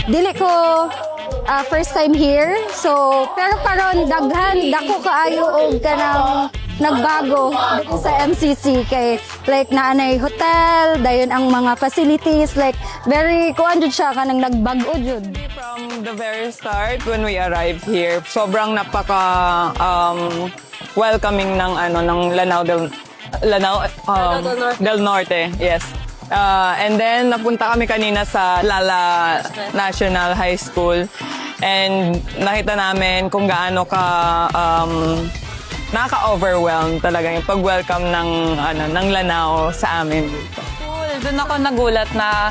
dili ko first time here. So, pero karon daghan, dako kaayo og kanang nagbago dito sa MCC kay like naanay hotel, dayon ang mga facilities like very kuan jud siya kanang nagbago jud. From the very start when we arrived here, sobrang napaka welcoming ng Lanao del Norte. Yes. And then napunta kami kanina sa Lala National High School and nakita namin kung gaano ka nakaka-overwhelm talaga yung pag-welcome ng Lanao sa amin dito. Doon ako nagulat na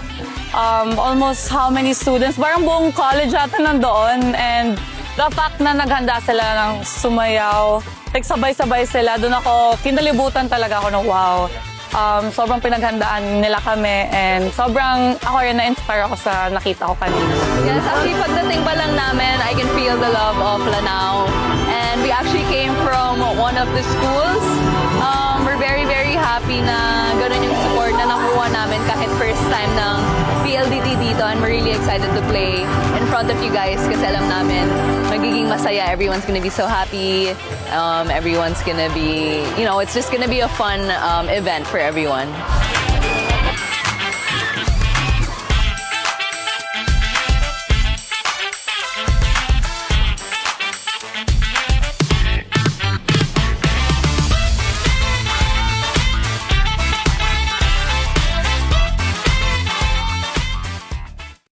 almost how many students, parang buong college ata nandoon, and the fact na naghanda sila ng sumayaw, like sabay-sabay sila, doon ako, kinalibutan talaga ako ng wow. Sobrang pinaghandaan nila kami and sobrang ako rin na-inspire ako sa nakita ko kanina. Yes, actually pagdating pa lang namin, I can feel the love of Lanao. And we actually came from one of the schools. We're very, very happy na ganun yung support na nakuha namin kahit first time ng PLDT dito. And we're really excited to play in front of you guys kasi alam namin magiging masaya. Everyone's gonna be so happy. Everyone's gonna be, it's just gonna be a fun event for everyone.